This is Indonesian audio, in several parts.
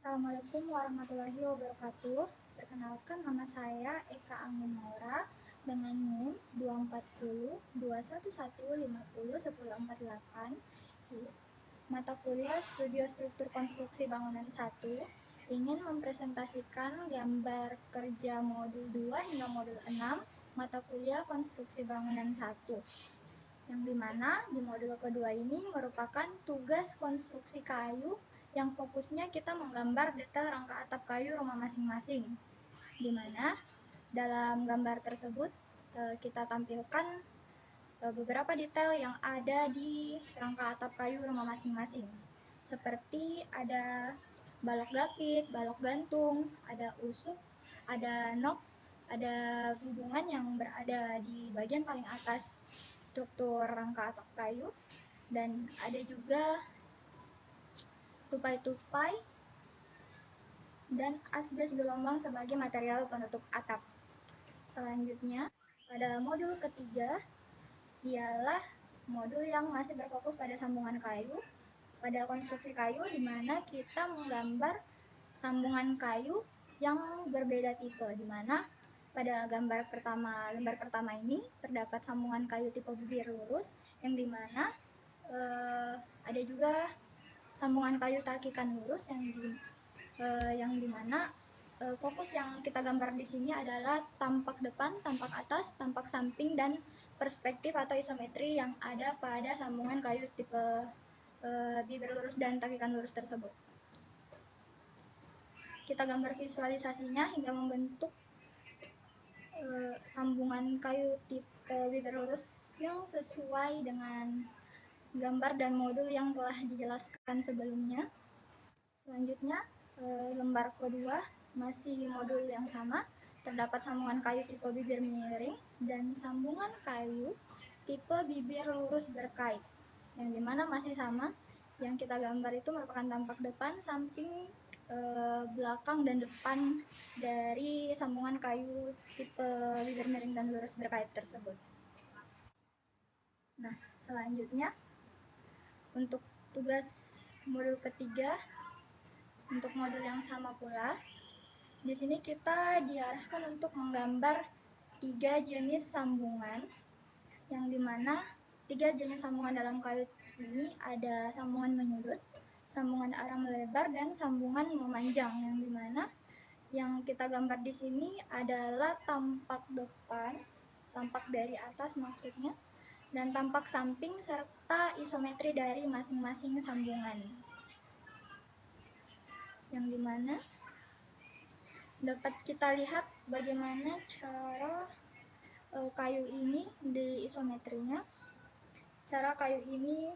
Assalamualaikum warahmatullahi wabarakatuh. Perkenalkan, nama saya Eka Anggun Maura dengan NIM 24021150148. Mata kuliah Studio Struktur Konstruksi Bangunan 1 ingin mempresentasikan gambar kerja modul 2 hingga modul 6 mata kuliah Konstruksi Bangunan 1. Yang dimana di modul kedua ini merupakan tugas konstruksi kayu yang fokusnya kita menggambar detail rangka atap kayu rumah masing-masing. Dimana dalam gambar tersebut kita tampilkan beberapa detail yang ada di rangka atap kayu rumah masing-masing. Seperti ada balok gapit, balok gantung, ada usuk, ada nok, ada hubungan yang berada di bagian paling atas struktur rangka atap kayu, dan ada juga tupai-tupai dan asbes gelombang sebagai material penutup atap. Selanjutnya, pada modul ketiga ialah modul yang masih berfokus pada sambungan kayu, pada konstruksi kayu, di mana kita menggambar sambungan kayu yang berbeda tipe, di mana pada lembar pertama ini terdapat sambungan kayu tipe bibir lurus, yang dimana ada juga sambungan kayu takikan lurus yang dimana fokus yang kita gambar di sini adalah tampak depan, tampak atas, tampak samping, dan perspektif atau isometri yang ada pada sambungan kayu tipe bibir lurus dan takikan lurus tersebut. Kita gambar visualisasinya hingga membentuk sambungan kayu tipe bibir lurus yang sesuai dengan gambar dan modul yang telah dijelaskan sebelumnya. Selanjutnya, lembar kedua masih modul yang sama, terdapat sambungan kayu tipe bibir miring dan sambungan kayu tipe bibir lurus berkait, yang dimana masih sama, yang kita gambar itu merupakan tampak depan, samping, belakang, dan depan dari sambungan kayu tipe bibir miring dan lurus berkait tersebut. Nah, selanjutnya untuk tugas modul ketiga, untuk modul yang sama pula, di sini kita diarahkan untuk menggambar 3 jenis sambungan, yang dimana 3 jenis sambungan dalam kayu ini ada sambungan menyudut, sambungan arah melebar, dan sambungan memanjang, yang dimana yang kita gambar di sini adalah tampak depan, tampak dari atas maksudnya, dan tampak samping serta isometri dari masing-masing sambungan, yang dimana dapat kita lihat bagaimana cara kayu ini di isometrinya. Cara kayu ini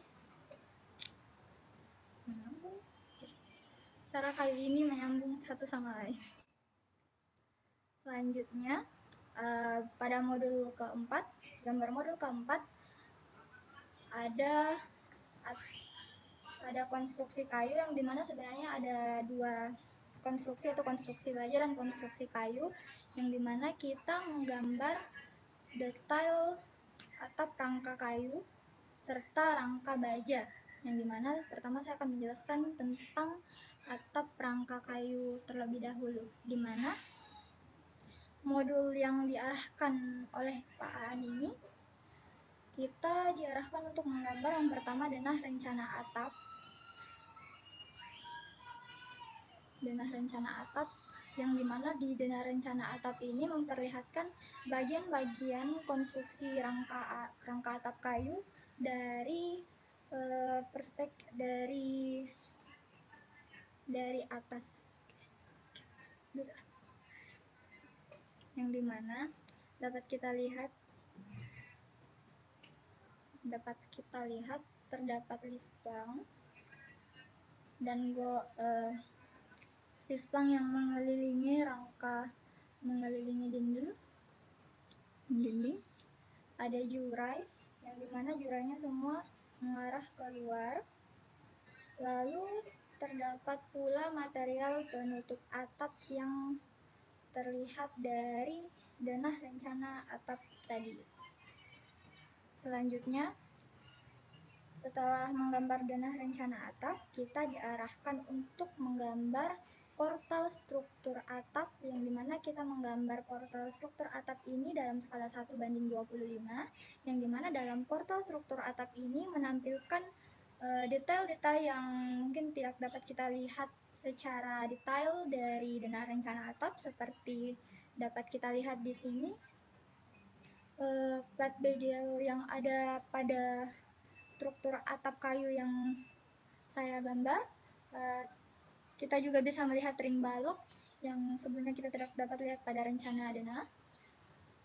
menyambung satu sama lain. Selanjutnya, pada modul keempat, gambar modul keempat, ada konstruksi kayu, yang dimana sebenarnya ada 2 konstruksi, yaitu konstruksi baja dan konstruksi kayu, yang dimana kita menggambar detail atap rangka kayu serta rangka baja, yang dimana pertama saya akan menjelaskan tentang atap rangka kayu terlebih dahulu, dimana modul yang diarahkan oleh Pak Aan ini, kita diarahkan untuk menggambar yang pertama denah rencana atap. Yang dimana di denah rencana atap ini memperlihatkan bagian-bagian konstruksi rangka atap kayu dari dari atas, yang dimana dapat kita lihat terdapat lisplang dan lisplang yang mengelilingi dinding. Ada jurai, yang dimana jurainya semua mengarah keluar. Lalu terdapat pula material penutup atap yang terlihat dari denah rencana atap tadi. Selanjutnya, setelah menggambar denah rencana atap, kita diarahkan untuk menggambar portal struktur atap, yang dimana kita menggambar portal struktur atap ini dalam skala 1:25, yang dimana dalam portal struktur atap ini menampilkan detail-detail yang mungkin tidak dapat kita lihat secara detail dari denah rencana atap, seperti dapat kita lihat di sini plat bagel yang ada pada struktur atap kayu yang saya gambar. Kita juga bisa melihat ring balok yang sebelumnya kita tidak dapat lihat pada rencana denah.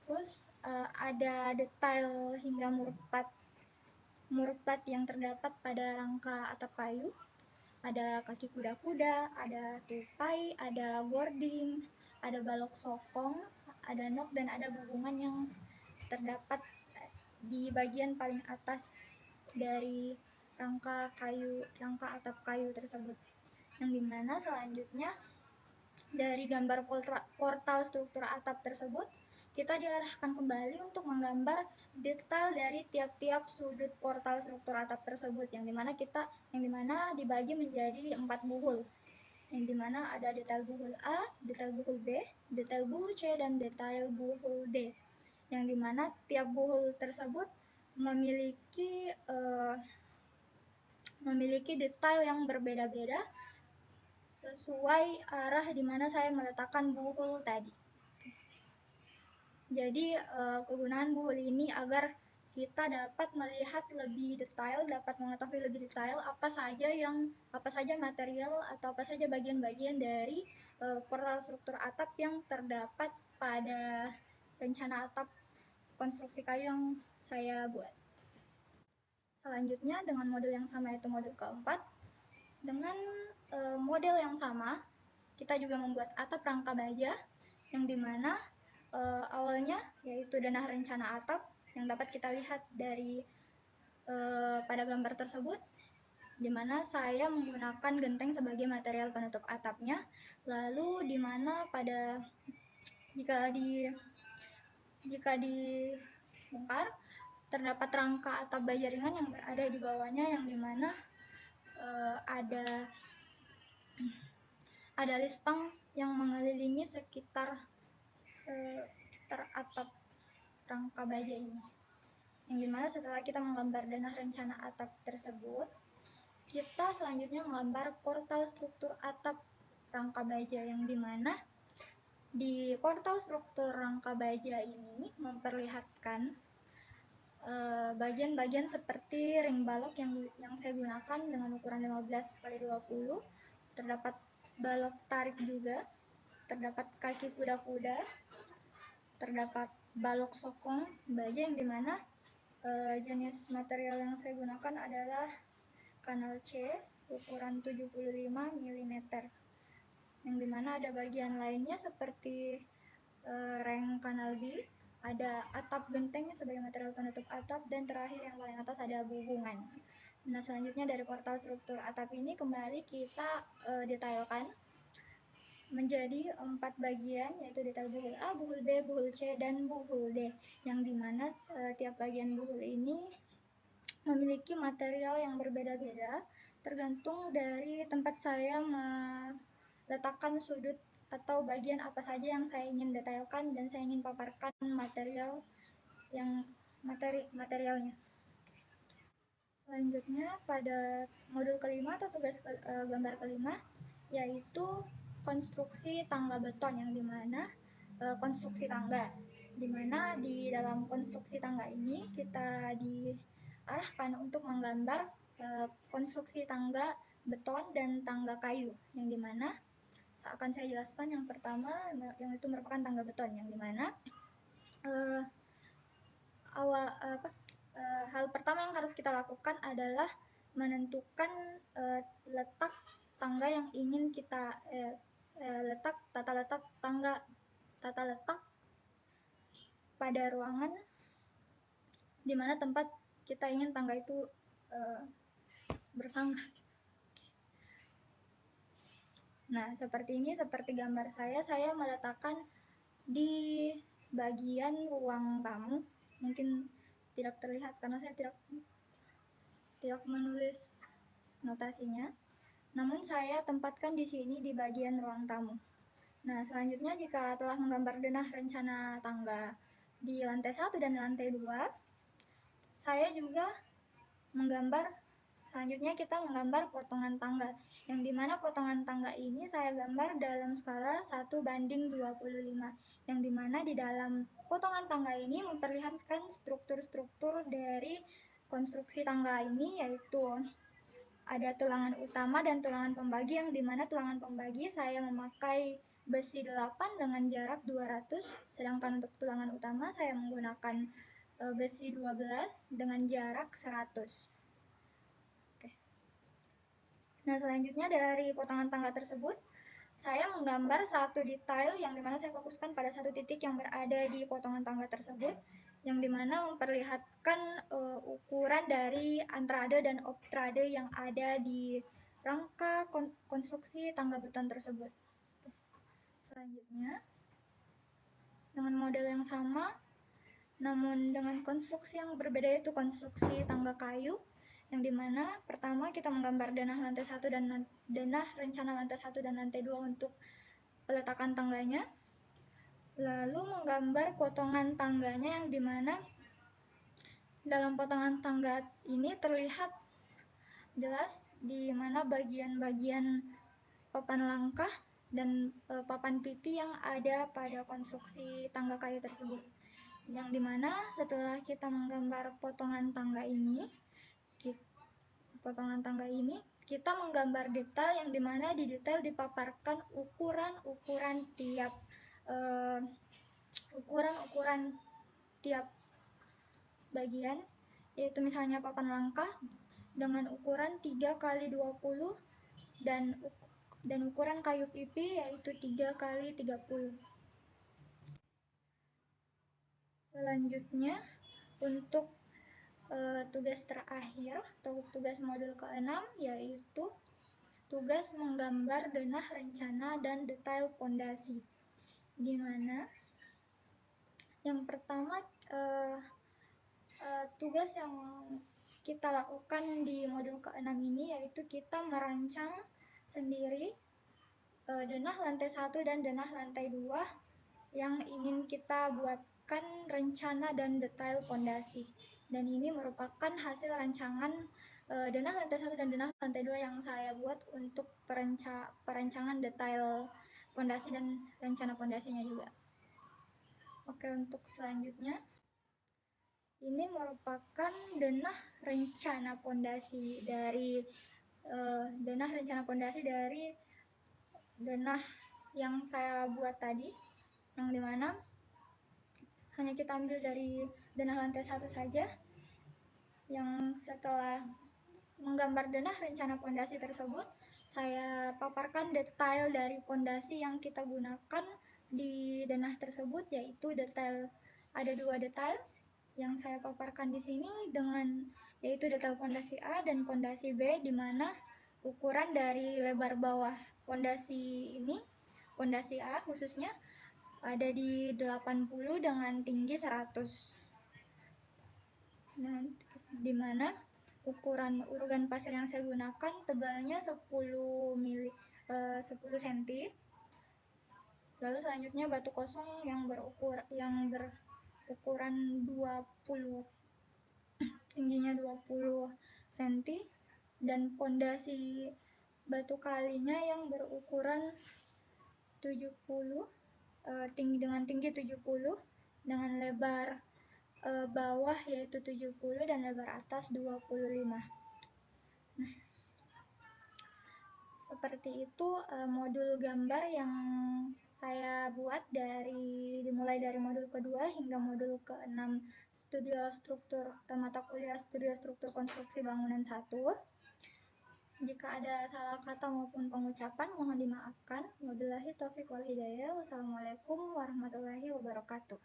Terus ada detail hingga murplat yang terdapat pada rangka atap kayu. Ada kaki kuda-kuda, ada tupai, ada boarding, ada balok sokong, ada nok, dan ada hubungan yang terdapat di bagian paling atas dari rangka atap kayu tersebut. Yang dimana selanjutnya dari gambar portal struktur atap tersebut, kita diarahkan kembali untuk menggambar detail dari tiap-tiap sudut portal struktur atap tersebut, yang dimana dibagi menjadi 4 buhul, yang dimana ada detail buhul A, detail buhul B, detail buhul C, dan detail buhul D, yang dimana tiap buhul tersebut memiliki detail yang berbeda-beda sesuai arah di mana saya meletakkan buhul tadi. Jadi kegunaan buhul ini agar kita dapat melihat lebih detail, dapat mengetahui lebih detail apa saja material atau apa saja bagian-bagian dari portal struktur atap yang terdapat pada rencana atap konstruksi kayu yang saya buat. Selanjutnya dengan model yang sama, yaitu model keempat. Dengan model yang sama, kita juga membuat atap rangka baja, yang dimana awalnya yaitu denah rencana atap yang dapat kita lihat dari pada gambar tersebut, dimana saya menggunakan genteng sebagai material penutup atapnya. Lalu dimana jika dibongkar, terdapat rangka atap baja ringan yang berada di bawahnya, yang dimana ada lispang yang mengelilingi sekitar atap rangka baja ini. Yang dimana setelah kita menggambar denah rencana atap tersebut, kita selanjutnya menggambar portal struktur atap rangka baja, yang dimana di portal struktur rangka baja ini memperlihatkan bagian-bagian seperti ring balok yang saya gunakan dengan ukuran 15x20. Terdapat balok tarik juga, terdapat kaki kuda-kuda, terdapat balok sokong baja, yang dimana jenis material yang saya gunakan adalah kanal C ukuran 75 mm, yang dimana ada bagian lainnya seperti reng kanal B, ada atap genteng sebagai material penutup atap, dan terakhir yang paling atas ada hubungan. Nah, selanjutnya dari portal struktur atap ini kembali kita detailkan menjadi 4 bagian, yaitu detail buhul A, buhul B, buhul C, dan buhul D, yang dimana tiap bagian buhul ini memiliki material yang berbeda-beda tergantung dari tempat saya meletakkan sudut atau bagian apa saja yang saya ingin detailkan dan saya ingin paparkan materialnya. Selanjutnya pada modul kelima atau tugas gambar kelima, yaitu konstruksi tangga beton, yang dimana konstruksi tangga, dimana di dalam konstruksi tangga ini kita diarahkan untuk menggambar konstruksi tangga beton dan tangga kayu, yang dimana akan saya jelaskan. Yang pertama, yang itu merupakan tangga beton, yang dimana hal pertama yang harus kita lakukan adalah menentukan letak tangga yang ingin kita tata letak pada ruangan di mana tempat kita ingin tangga itu bersangga. Nah, seperti ini, seperti gambar saya meletakkan di bagian ruang tamu. Mungkin tidak terlihat karena saya tidak menulis notasinya. namun saya tempatkan di sini di bagian ruang tamu. Nah, selanjutnya jika telah menggambar denah rencana tangga di lantai 1 dan lantai 2, saya juga menggambar, selanjutnya kita menggambar potongan tangga, yang dimana potongan tangga ini saya gambar dalam skala 1:25, yang dimana di dalam potongan tangga ini memperlihatkan struktur-struktur dari konstruksi tangga ini, yaitu ada tulangan utama dan tulangan pembagi, yang dimana tulangan pembagi saya memakai besi 8 dengan jarak 200, sedangkan untuk tulangan utama saya menggunakan besi 12 dengan jarak 100. Oke. Nah, selanjutnya dari potongan tangga tersebut, saya menggambar satu detail yang dimana saya fokuskan pada satu titik yang berada di potongan tangga tersebut, yang dimana memperlihatkan ukuran dari antrade dan obtrade yang ada di rangka konstruksi tangga beton tersebut. Selanjutnya, dengan model yang sama, namun dengan konstruksi yang berbeda, yaitu konstruksi tangga kayu, yang dimana pertama kita menggambar denah lantai 1 dan denah rencana lantai 1 dan lantai 2 untuk peletakan tangganya, lalu menggambar potongan tangganya, yang dimana dalam potongan tangga ini terlihat jelas di mana bagian-bagian papan langkah dan papan pipi yang ada pada konstruksi tangga kayu tersebut, yang dimana setelah kita menggambar potongan tangga ini, kita menggambar detail, yang dimana di detail dipaparkan ukuran-ukuran tiap bagian, yaitu misalnya papan langkah dengan ukuran 3x20 dan ukuran kayu pipi yaitu 3x30. Selanjutnya, untuk tugas terakhir atau tugas modul ke-6, yaitu tugas menggambar denah rencana dan detail pondasi, di mana yang pertama tugas yang kita lakukan di modul ke-6 ini yaitu kita merancang sendiri denah lantai 1 dan denah lantai 2 yang ingin kita buatkan rencana dan detail pondasi. Dan ini merupakan hasil rancangan denah lantai 1 dan denah lantai 2 yang saya buat untuk perancangan detail pondasi dan rencana pondasinya juga. Oke, untuk selanjutnya, ini merupakan denah rencana pondasi dari denah yang saya buat tadi, yang dimana hanya kita ambil dari denah lantai 1 saja, yang setelah menggambar denah rencana pondasi tersebut, saya paparkan detail dari pondasi yang kita gunakan di denah tersebut, yaitu ada 2 detail yang saya paparkan di sini, yaitu detail pondasi A dan pondasi B, di mana ukuran dari lebar bawah pondasi A khususnya, ada di 80 dengan tinggi 100. Nah, di mana ukuran urugan pasir yang saya gunakan tebalnya 10 cm. Lalu selanjutnya batu kosong yang berukuran 20, tingginya 20 cm, dan pondasi batu kalinya yang berukuran 70, dengan tinggi 70, dengan lebar bawah yaitu 70 dan lebar atas 25. Nah, seperti itu modul gambar yang saya buat dimulai dari modul kedua hingga modul ke-6 mata kuliah Studio Struktur Konstruksi Bangunan 1. Jika ada salah kata maupun pengucapan mohon dimaafkan. Wabillahi taufiq wal hidayah. Wassalamualaikum warahmatullahi wabarakatuh.